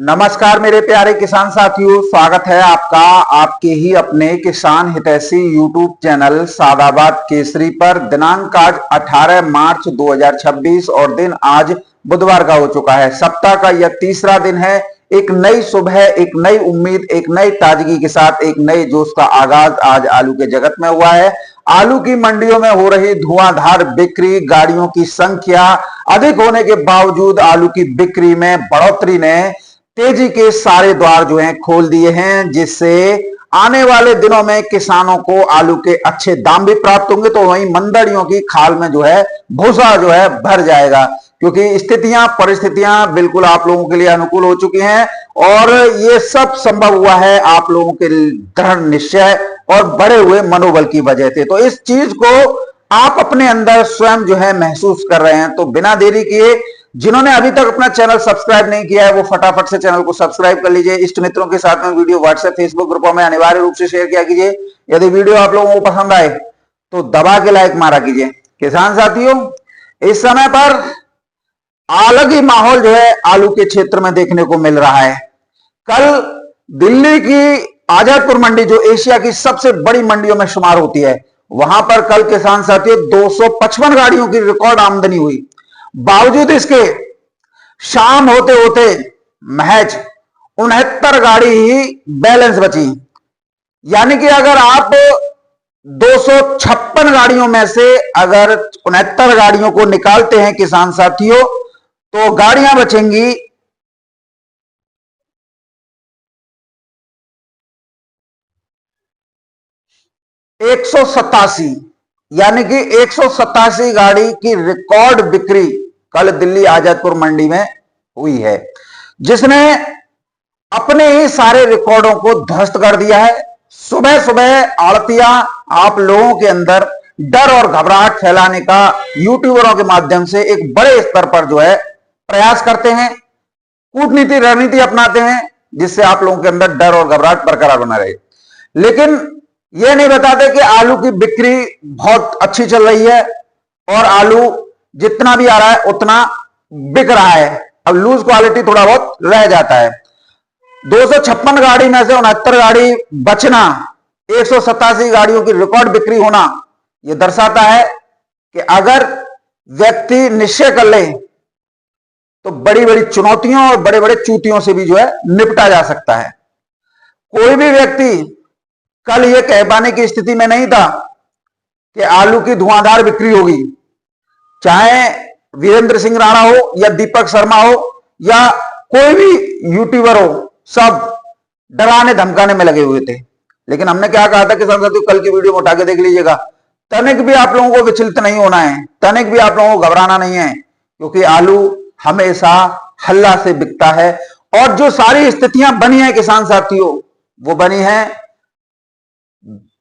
नमस्कार मेरे प्यारे किसान साथियों, स्वागत है आपका आपके ही अपने किसान हितैषी यूट्यूब चैनल सादाबाद केसरी पर। दिनांक आज 18 मार्च 2026 और दिन आज बुधवार का हो चुका है। सप्ताह का यह तीसरा दिन है। एक नई सुबह, एक नई उम्मीद, एक नई ताजगी के साथ एक नए जोश का आगाज आज आलू के जगत में हुआ है। आलू की मंडियों में हो रही धुआंधार बिक्री, गाड़ियों की संख्या अधिक होने के बावजूद आलू की बिक्री में बढ़ोतरी ने तेजी के सारे द्वार जो हैं खोल दिए हैं, जिससे आने वाले दिनों में किसानों को आलू के अच्छे दाम भी प्राप्त होंगे, तो वहीं मंडलियों की खाल में जो है भूसा जो है भर जाएगा, क्योंकि स्थितियां परिस्थितियां बिल्कुल आप लोगों के लिए अनुकूल हो चुकी हैं। और ये सब संभव हुआ है आप लोगों के दृढ़ निश्चय और बढ़े हुए मनोबल की वजह से। तो इस चीज को आप अपने अंदर स्वयं जो है महसूस कर रहे हैं। तो बिना देरी किए, जिन्होंने अभी तक अपना चैनल सब्सक्राइब नहीं किया है वो फटाफट से चैनल को सब्सक्राइब कर लीजिए। इष्ट मित्रों के साथ में वीडियो व्हाट्सएप फेसबुक ग्रुपों में अनिवार्य रूप से शेयर किया कीजिए। यदि वीडियो आप लोगों को पसंद आए तो दबा के लाइक मारा कीजिए। किसान साथियों, इस समय पर अलग ही माहौल जो है आलू के क्षेत्र में देखने को मिल रहा है। कल दिल्ली की आजादपुर मंडी, जो एशिया की सबसे बड़ी मंडियों में शुमार होती है, वहां पर कल किसान साथियों 255 गाड़ियों की रिकॉर्ड आमदनी हुई। बावजूद इसके शाम होते होते महज 69 गाड़ी ही बैलेंस बची। यानी कि अगर आप 256 गाड़ियों में से अगर 69 गाड़ियों को निकालते हैं किसान साथियों, तो गाड़ियां बचेंगी 187। यानी कि 187 गाड़ी की रिकॉर्ड बिक्री कल दिल्ली आजादपुर मंडी में हुई है, जिसने अपने ही सारे रिकॉर्डों को ध्वस्त कर दिया है। सुबह सुबह आड़तियां आप लोगों के अंदर डर और घबराहट फैलाने का यूट्यूबरों के माध्यम से एक बड़े स्तर पर जो है प्रयास करते हैं, कूटनीति रणनीति अपनाते हैं, जिससे आप लोगों के अंदर डर और घबराहट बरकरार बना रहे। लेकिन यह नहीं बताते कि आलू की बिक्री बहुत अच्छी चल रही है और आलू जितना भी आ रहा है उतना बिक रहा है। अब लूज क्वालिटी थोड़ा बहुत रह जाता है। 256 गाड़ी में से 69 गाड़ी बचना, 187 गाड़ियों की रिकॉर्ड बिक्री होना, यह दर्शाता है कि अगर व्यक्ति निश्चय कर ले तो बड़ी बड़ी चुनौतियों और बड़े बड़े चूतियों से भी जो है निपटा जा सकता है। कोई भी व्यक्ति कल यह कह पाने की स्थिति में नहीं था कि आलू की धुआंधार बिक्री होगी। चाहे वीरेंद्र सिंह राणा हो या दीपक शर्मा हो या कोई भी यूट्यूबर हो, सब डराने धमकाने में लगे हुए थे। लेकिन हमने क्या कहा था किसान साथियों, कल की वीडियो में उठा के देख लीजिएगा। तनिक भी आप लोगों को विचलित नहीं होना है, तनिक भी आप लोगों को घबराना नहीं है, क्योंकि आलू हमेशा हल्ला से बिकता है। और जो सारी स्थितियां बनी है किसान साथियों, वो बनी है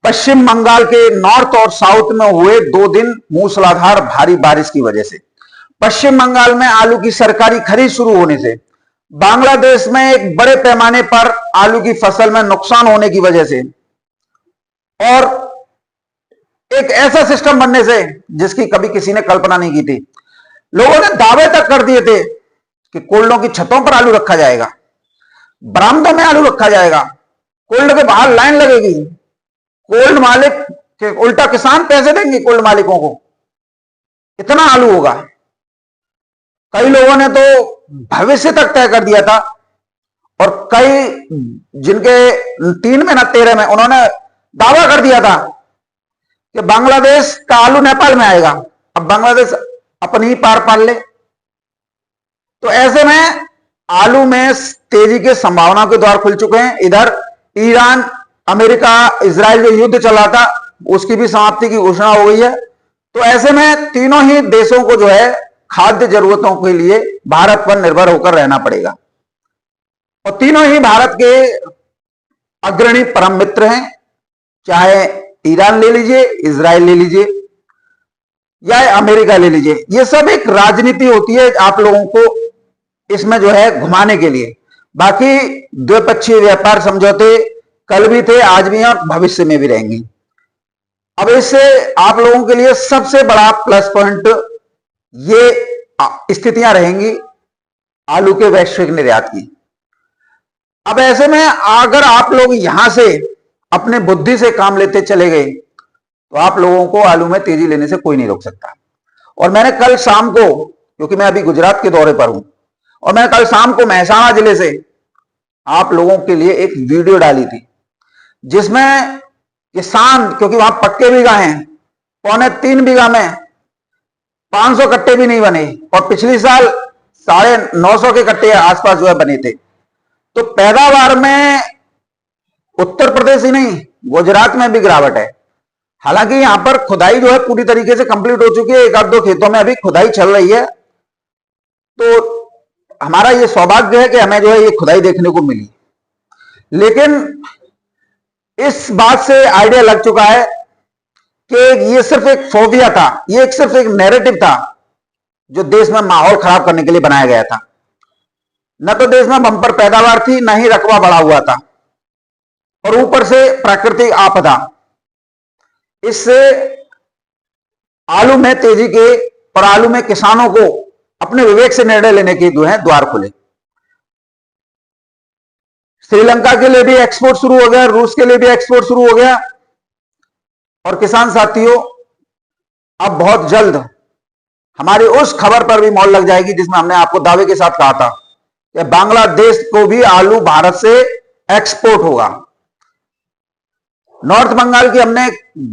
पश्चिम बंगाल के नॉर्थ और साउथ में हुए 2 दिन मूसलाधार भारी बारिश की वजह से। पश्चिम बंगाल में आलू की सरकारी खरीद शुरू होने से, बांग्लादेश में एक बड़े पैमाने पर आलू की फसल में नुकसान होने की वजह से, और एक ऐसा सिस्टम बनने से जिसकी कभी किसी ने कल्पना नहीं की थी। लोगों ने दावे तक कर दिए थे कि कोल्डों की छतों पर आलू रखा जाएगा, बरामदों में आलू रखा जाएगा, कोल्ड के बाहर लाइन लगेगी, कोल्ड मालिक के उल्टा किसान पैसे देंगे कोल्ड मालिकों को, इतना आलू होगा। कई लोगों ने तो भविष्य तक तय कर दिया था, और कई जिनके 3 में ना 13 में, उन्होंने दावा कर दिया था कि बांग्लादेश का आलू नेपाल में आएगा। अब बांग्लादेश अपनी ही पार पाल ले। तो ऐसे में आलू में तेजी के संभावना के द्वार खुल चुके हैं। इधर ईरान, अमेरिका, इजराइल जो युद्ध चला था, उसकी भी समाप्ति की घोषणा हो गई है। तो ऐसे में तीनों ही देशों को जो है खाद्य जरूरतों के लिए भारत पर निर्भर होकर रहना पड़ेगा। और तीनों ही भारत के अग्रणी परम मित्र हैं, चाहे ईरान ले लीजिए, इजराइल ले लीजिए या अमेरिका ले लीजिए। ये सब एक राजनीति होती है आप लोगों को इसमें जो है घुमाने के लिए। बाकी द्विपक्षीय व्यापार समझौते कल भी थे, आज भी हैं और भविष्य में भी रहेंगी। अब इससे आप लोगों के लिए सबसे बड़ा प्लस पॉइंट ये स्थितियां रहेंगी आलू के वैश्विक निर्यात की। अब ऐसे में अगर आप लोग यहां से अपने बुद्धि से काम लेते चले गए तो आप लोगों को आलू में तेजी लेने से कोई नहीं रोक सकता। और मैंने कल शाम को, क्योंकि मैं अभी गुजरात के दौरे पर हूं, और मैंने कल शाम को महसाना जिले से आप लोगों के लिए एक वीडियो डाली थी जिसमें किसान, क्योंकि वहां पक्के बीघा हैं, 3.25 बीघा में 500 कट्टे भी नहीं बने और पिछली साल 950 के कट्टे आसपास जो है बने थे। तो पैदावार में उत्तर प्रदेश ही नहीं, गुजरात में भी गिरावट है। हालांकि यहां पर खुदाई जो है पूरी तरीके से कंप्लीट हो चुकी है, एक आध दो खेतों में अभी खुदाई चल रही है। तो हमारा ये सौभाग्य है कि हमें जो है ये खुदाई देखने को मिली। लेकिन इस बात से आइडिया लग चुका है कि ये सिर्फ एक फोबिया था, ये सिर्फ एक नैरेटिव था जो देश में माहौल खराब करने के लिए बनाया गया था। न तो देश में बंपर पैदावार थी, न ही रकबा बढ़ा हुआ था, और ऊपर से प्राकृतिक आपदा। इससे आलू में तेजी के और आलू में किसानों को अपने विवेक से निर्णय लेने के जो है द्वार खुले। श्रीलंका के लिए भी एक्सपोर्ट शुरू हो गया, रूस के लिए भी एक्सपोर्ट शुरू हो गया। और किसान साथियों, अब बहुत जल्द हमारी उस खबर पर भी मोहर लग जाएगी जिसमें हमने आपको दावे के साथ कहा था कि बांग्लादेश को भी आलू भारत से एक्सपोर्ट होगा। नॉर्थ बंगाल की हमने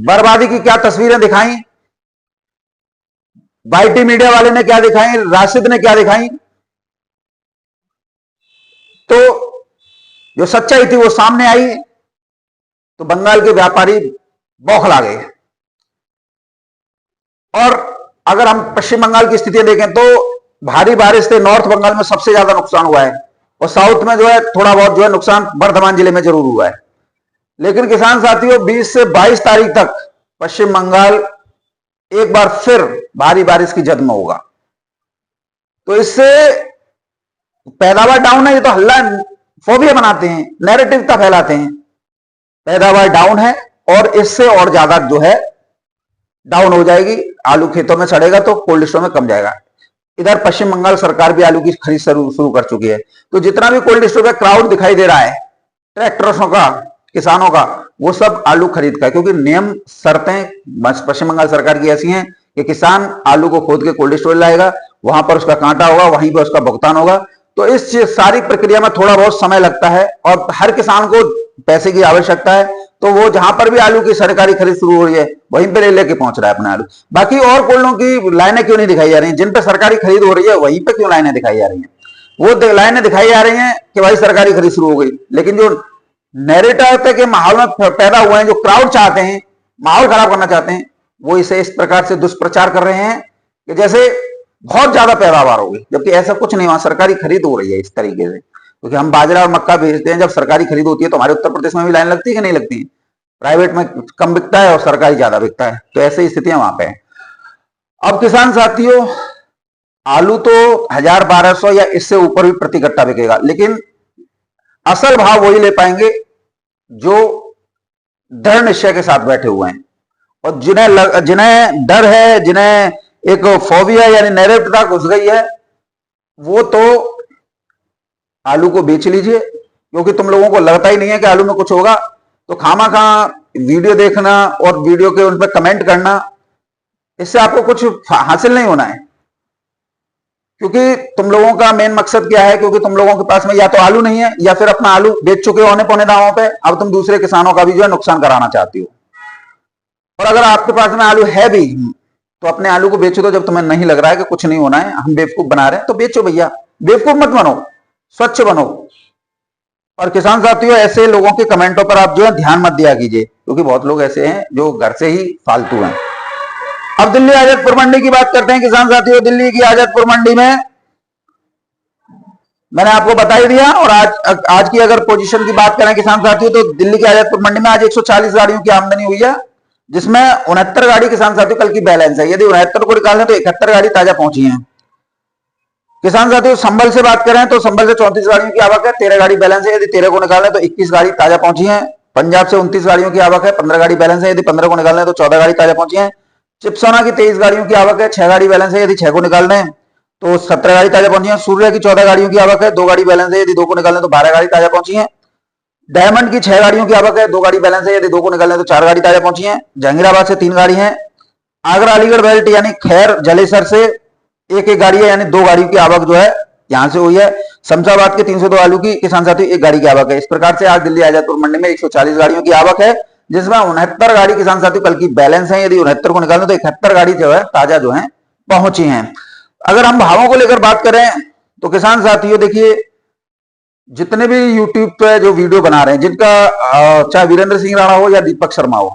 बर्बादी की क्या तस्वीरें दिखाई, वाईटी मीडिया वाले ने क्या दिखाई, राशिद ने क्या दिखाई, तो जो सच्चाई थी वो सामने आई। तो बंगाल के व्यापारी बौखला गए। और अगर हम पश्चिम बंगाल की स्थिति देखें तो भारी बारिश से नॉर्थ बंगाल में सबसे ज्यादा नुकसान हुआ है, और साउथ में जो है थोड़ा बहुत जो है नुकसान बर्धमान जिले में जरूर हुआ है। लेकिन किसान साथियों, 20 से 22 तारीख तक पश्चिम बंगाल एक बार फिर भारी बारिश की जद में होगा। तो इससे पैदावार डाउन है, ये तो हल्ला फोबिया बनाते हैं, नैरेटिवता फैलाते हैं। पैदावार डाउन है और इससे और ज्यादा जो है डाउन हो जाएगी। आलू खेतों में सड़ेगा तो कोल्ड स्टोर में कम जाएगा। इधर पश्चिम बंगाल सरकार भी आलू की खरीद शुरू कर चुकी है। तो जितना भी कोल्ड स्टोर में क्राउड दिखाई दे रहा है ट्रैक्टरों का, किसानों का, वो सब आलू खरीद का है। क्योंकि नियम शर्तें पश्चिम बंगाल सरकार की ऐसी हैं कि किसान आलू को खोद के कोल्ड स्टोर लाएगा, वहां पर उसका कांटा होगा, वहीं पर उसका भुगतान होगा। तो इस सारी प्रक्रिया में थोड़ा बहुत समय लगता है और हर किसान को पैसे की आवश्यकता है। तो वो जहां पर भी आलू की सरकारी खरीद शुरू हो रही है वहीं पर लेके पहुंच रहा है अपना आलू। बाकी और कोल्डों की लाइनें क्यों नहीं दिखाई जा रही हैं? जिन पर सरकारी खरीद हो रही है वहीं पर क्यों लाइनें दिखाई जा रही हैं? वो लाइनें दिखाई जा रही हैं कि भाई सरकारी खरीद शुरू हो गई। लेकिन जो नैरेटिव के माहौल में पैदा हुए हैं, जो क्राउड चाहते हैं, माहौल खराब करना चाहते हैं, वो इसे इस प्रकार से दुष्प्रचार कर रहे हैं कि जैसे बहुत ज्यादा पैदावार होगी, जबकि ऐसा कुछ नहीं। वहां सरकारी खरीद हो रही है इस तरीके से। क्योंकि हम बाजरा और मक्का भेजते हैं, जब सरकारी खरीद होती है तो हमारे उत्तर प्रदेश में भी लाइन लगती है कि नहीं लगती है? प्राइवेट में कम बिकता है और सरकारी ज्यादा बिकता है। तो ऐसी स्थितियां वहां पे है। अब किसान साथियों, आलू तो 1000-1200 या इससे ऊपर भी प्रति कट्टा बिकेगा, लेकिन असल भाव वही ले पाएंगे जो दृढ़ निश्चय के साथ बैठे हुए हैं और जिन्हें डर है, जिन्हें एक फोबिया यानी नैरेटिवता घुस गई है, वो तो आलू को बेच लीजिए। क्योंकि तुम लोगों को लगता ही नहीं है कि आलू में कुछ होगा, तो खामा वीडियो देखना और वीडियो के उन पर कमेंट करना, इससे आपको कुछ हासिल नहीं होना है। क्योंकि तुम लोगों का मेन मकसद क्या है? क्योंकि तुम लोगों के पास में या तो आलू नहीं है या फिर अपना आलू बेच चुके हो पौने दामों पे, अब तुम दूसरे किसानों का भी जो है नुकसान कराना चाहती हो। और अगर आपके पास में आलू है भी तो अपने आलू को बेचो। तो जब तुम्हें नहीं लग रहा है कि कुछ नहीं होना है, हम बेवकूफ बना रहे हैं, तो बेचो भैया। बेवकूफ मत बनो, स्वच्छ बनो। और किसान साथियों, ऐसे लोगों के कमेंटों पर आप जो है ध्यान मत दिया कीजिए, क्योंकि बहुत लोग ऐसे हैं जो घर से ही फालतू हैं। अब दिल्ली आजादपुर मंडी की बात करते हैं किसान साथियों। दिल्ली की आजादपुर मंडी में मैंने आपको बता ही दिया। और आज की अगर पोजीशन की बात करें किसान साथियों, तो दिल्ली की आजादपुर मंडी में आज 140 गाड़ियों की आमदनी हुई है, जिसमें 69 गाड़ी किसान साथियों कल की बैलेंस है। यदि 69 को निकालें तो 71 गाड़ी ताजा पहुंची है। किसान साथियों, संभल से बात करें तो संभल से 34 गाड़ियों की आवक है, 13 गाड़ी बैलेंस है। यदि 13 को निकालें तो 21 गाड़ी ताजा पहुंची है। पंजाब से 29 गाड़ियों की आवक है, 15 गाड़ी बैलेंस है। यदि 15 को निकाल लें तो 14 गाड़ी ताजा पहुंची है। चिपसोना की 23 गाड़ियों की आवक है, 6 गाड़ी बैलेंस है। यदि 6 को निकाल लें तो 17 गाड़ी ताजा पहुंची है। सूर्या की 14 गाड़ियों की आवक है, 2 गाड़ी बैलेंस है, यदि 2 को निकालें तो 12 गाड़ी ताजा पहुंची है। डायमंड की 6 गाड़ियों की आवक है, 2 गाड़ी बैलेंस है, यदि 2 को निकालें तो 4 गाड़ी ताजा पहुंची है। जहांगीराबाद से 3 गाड़ी है। आगरा अलीगढ़ बेल्ट यानी खैर जलेसर से एक एक गाड़ी है, यानी 2 गाड़ियों की आवक जो है यहां से हुई है। शमशाबाद के 302 आलू की किसान साथियों 1 गाड़ी की आवक है। इस प्रकार से आज दिल्ली आजादपुर मंडी में 140 गाड़ियों की आवक है, जिसमें 69 गाड़ी किसान साथियों कल की बैलेंस है, यदि 69 को निकालें तो 71 गाड़ी जो है ताजा जो है पहुंची है। अगर हम भावों को लेकर बात करें तो किसान साथियों देखिए, जितने भी यूट्यूब पे जो वीडियो बना रहे हैं, जिनका चाहे वीरेंद्र सिंह राणा हो या दीपक शर्मा हो,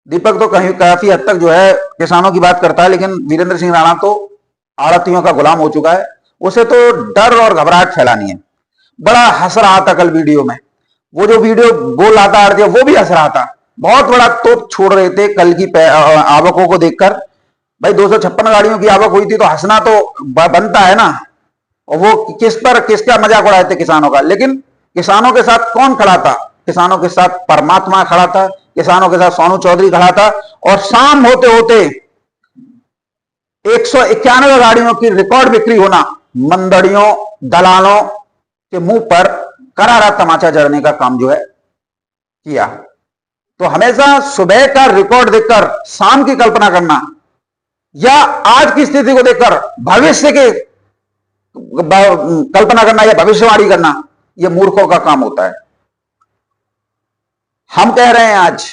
दीपक तो कहीं काफी हद तक जो है किसानों की बात करता है, लेकिन वीरेंद्र सिंह राणा तो आड़तियों का गुलाम हो चुका है। उसे तो डर और घबराहट फैलानी है। बड़ा हंस रहा था कल वीडियो में, वो जो वीडियो बोल रहा था आड़तिया, वो भी हंस रहा था। बहुत बड़ा तोप छोड़ रहे थे कल की आवकों को देखकर। भाई 256 गाड़ियों की आवक हुई थी, तो हंसना तो बनता है ना। और वो किसका मजाक उड़ाए थे किसानों का, लेकिन किसानों के साथ कौन खड़ा था? किसानों के साथ परमात्मा खड़ा था, किसानों के साथ सोनू चौधरी खड़ा था। और शाम होते होते 191 गाड़ियों की रिकॉर्ड बिक्री होना मंदड़ियों दलालों के मुंह पर करारा तमाचा जड़ने का काम जो है किया। तो हमेशा सुबह का रिकॉर्ड देखकर शाम की कल्पना करना, या आज की स्थिति को देखकर भविष्य की कल्पना करना या भविष्यवाणी करना, यह मूर्खों का काम होता है। हम कह रहे हैं आज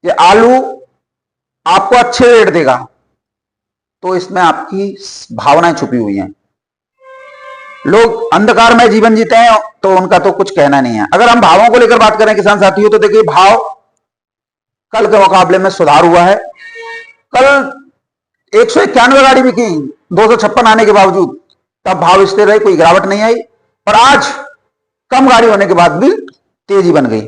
कि आलू आपको अच्छे रेट देगा, तो इसमें आपकी भावनाएं छुपी हुई हैं। लोग अंधकार में जीवन जीते हैं, तो उनका तो कुछ कहना नहीं है। अगर हम भावों को लेकर बात करें किसान साथियों, तो देखिए भाव कल के मुकाबले में सुधार हुआ है। कल 191 गाड़ी बिकी 256 आने के बावजूद, तब भाव स्थिर रहे, कोई गिरावट नहीं आई। और आज कम गाड़ी होने के बाद भी तेजी बन गई।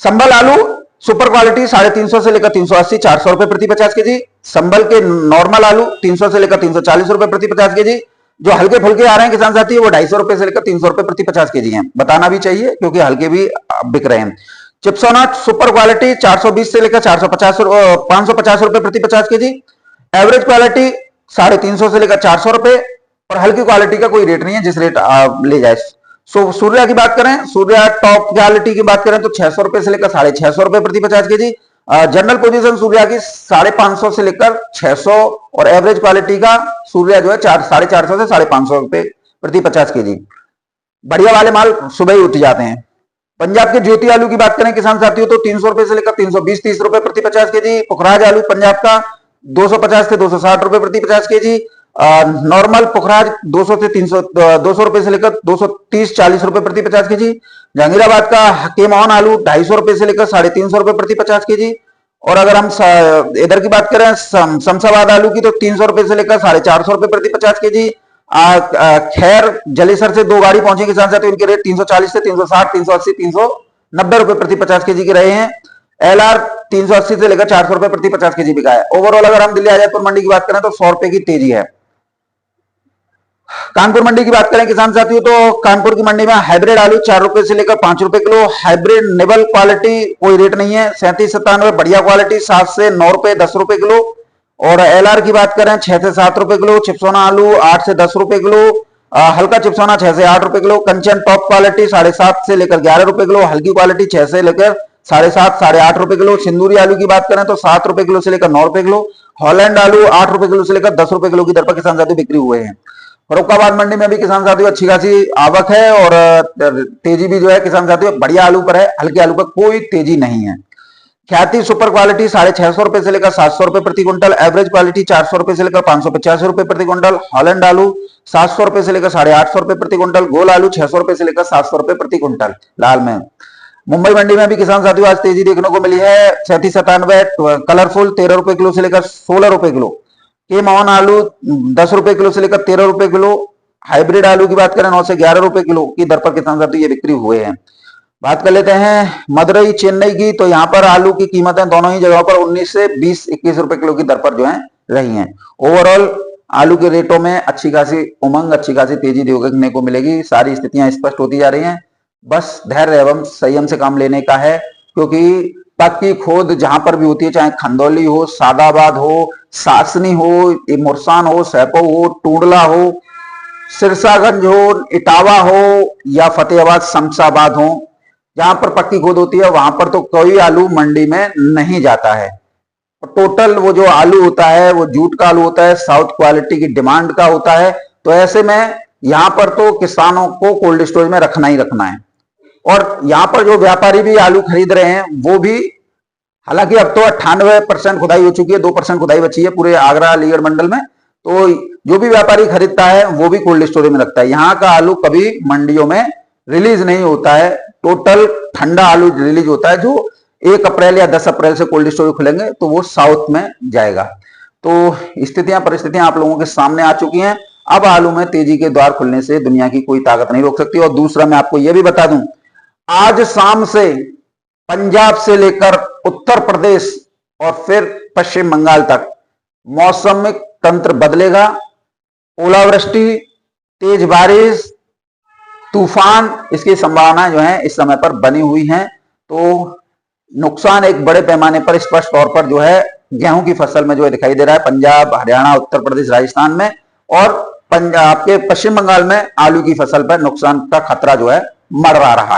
संबल आलू सुपर क्वालिटी 350 से लेकर 380 400 रुपए प्रति 50 केजी। संबल के नॉर्मल आलू 300 से लेकर 340 रुपए प्रति 50 केजी। जो हल्के फुल्के आ रहे हैं किसान साथी, वो 250 रुपए से लेकर 300 रुपए प्रति 50 केजी हैं। बताना भी चाहिए क्योंकि हल्के भी बिक रहे हैं। चिप्सोना सुपर क्वालिटी 420 से लेकर 550 रुपए प्रति 50 केजी। एवरेज क्वालिटी 350 से लेकर 400 रुपए। और हल्की क्वालिटी का कोई रेट नहीं है, जिस रेट ले जाए। सूर्या की बात करें, सूर्या टॉप क्वालिटी की बात करें तो 600 रुपए से लेकर 650 रुपए प्रति 50 केजी। जनरल पोजीशन सूर्या की 550 से लेकर 600, और एवरेज क्वालिटी का सूर्या जो है 450 से 550 रुपए प्रति 50 केजी। बढ़िया वाले माल सुबह ही उठ जाते हैं। पंजाब के ज्योति आलू की बात करें किसान साथियों, तो 300 रुपए से लेकर 320-30 रुपए प्रति 50 केजी। पुखराज आलू पंजाब का 250 से 260 रुपए प्रति 50 केजी। नॉर्मल पुखराज 200 से 300 200 रुपए से लेकर 230-40 रुपए प्रति 50 केजी। जहांगीराबाद का हकीमौन आलू 250 रुपए से लेकर 350 रुपए प्रति 50 केजी। और अगर हम इधर की बात करें शमशाबाद आलू की, तो 300 रुपए से लेकर 450 रुपए प्रति 50 केजी। खैर जलेसर से 2 गाड़ी पहुंची किसान साथी, उनके रेट 340 से 360, 380, 390 रुपए प्रति 50 केजी के रहे हैं। एलआर 380 से लेकर 400 रुपए प्रति 50 केजी बिका है। ओवरऑल अगर हम दिल्ली आजादपुर मंडी की बात करें तो 100 रुपए की तेजी है। कानपुर मंडी की बात करें किसान साथियों, तो कानपुर की मंडी में हाइब्रिड आलू 4 रुपए से लेकर 5 रुपए किलो। हाइब्रिड नेवल क्वालिटी कोई रेट नहीं है, 37-97 बढ़िया क्वालिटी 7 से 9 रुपए 10 रुपए किलो। और एलआर की बात करें 6 से 7 रुपए किलो। चिप्सोना आलू 8 से 10 रुपए किलो। हल्का चिप्सोना 6 से 8 रुपए किलो। कंचन टॉप क्वालिटी 7.5 से लेकर 11 रुपए किलो। हल्की क्वालिटी 6 से लेकर 7.5 8 रुपए किलो। सिंदूरी आलू की बात करें तो 7 रुपए किलो से लेकर 9 रुपए किलो। हॉलैंड आलू 8 रुपए किलो से लेकर 10 रुपए किलो की दर पर किसान साथी बिक्री हुए हैं। फरुखाबाद मंडी में भी किसान साथियों अच्छी खासी आवक है, और तेजी भी जो है किसान साथियों बढ़िया आलू पर है, हल्के आलू पर कोई तेजी नहीं है। ख्याति सुपर क्वालिटी 650 रुपए से लेकर 700 रुपए प्रति क्विंटल। एवरेज क्वालिटी 400 रुपए से लेकर 585 रुपए प्रति क्विंटल। हॉलैंड आलू 700 रुपए से लेकर 850 रुपए प्रति क्विंटल। गोल आलू 600 रुपए से लेकर 700 रुपए प्रति क्विंटल लाल में। मुंबई मंडी में भी किसान साथियों आज तेजी देखने को मिली है। 37-97 कलरफुल 13 रुपए किलो से लेकर 16 रुपए किलो। के मोहन आलू 10 रुपए किलो से लेकर 13 रुपए किलो। हाइब्रिड आलू की बात करें 9 से 11 रुपए किलो की दर पर किसान साथियों ये बिक्री हुए हैं। बात कर लेते हैं मदुरई चेन्नई की, तो यहाँ पर आलू की कीमतें दोनों ही जगहों पर 19 से 20-21 रुपए किलो की दर पर जो है रही हैं। ओवरऑल आलू के रेटों में अच्छी खासी उमंग, अच्छी खासी तेजी देखने को मिलेगी। सारी स्थितियां स्पष्ट होती जा रही हैं। बस धैर्य एवं संयम से काम लेने का है, क्योंकि पक्की खोद जहां पर भी होती है, चाहे खंदौली हो, सादाबाद हो सासनी हो, मोरसान हो, सैपो हो, टूंडला हो, सिरसागंज हो, इटावा हो या फतेहाबाद शमशाबाद हो, जहां पर पक्की खोद होती है वहां पर तो कोई आलू मंडी में नहीं जाता है। टोटल वो जो आलू होता है वो जूट का आलू होता है, साउथ क्वालिटी की डिमांड का होता है। तो ऐसे में यहां पर तो किसानों को कोल्ड स्टोरेज में रखना ही रखना है। और यहां पर जो व्यापारी भी आलू खरीद रहे हैं वो भी, हालांकि अब तो 98% खुदाई हो चुकी है, 2% खुदाई बची है पूरे आगरा अलीगढ़ मंडल में। तो जो भी व्यापारी खरीदता है वो भी कोल्ड स्टोरेज में रखता है। यहाँ का आलू कभी मंडियों में रिलीज नहीं होता है, टोटल ठंडा आलू रिलीज होता है जो 1 अप्रैल या 10 अप्रैल से कोल्ड स्टोरेज खुलेंगे तो वो साउथ में जाएगा। तो स्थितियां परिस्थितियां आप लोगों के सामने आ चुकी हैं। अब आलू में तेजी के द्वार खुलने से दुनिया की कोई ताकत नहीं रोक सकती। और दूसरा मैं आपको यह भी बता दूं, आज शाम से पंजाब से लेकर उत्तर प्रदेश और फिर पश्चिम बंगाल तक मौसमिक तंत्र बदलेगा। ओलावृष्टि, तेज बारिश, तूफान, इसकी संभावना जो है इस समय पर बनी हुई है। तो नुकसान एक बड़े पैमाने पर स्पष्ट तौर पर जो है गेहूं की फसल में जो है दिखाई दे रहा है, पंजाब, हरियाणा, उत्तर प्रदेश, राजस्थान में। और पंजाब के पश्चिम बंगाल में आलू की फसल पर नुकसान का खतरा जो है मंडरा रहा है।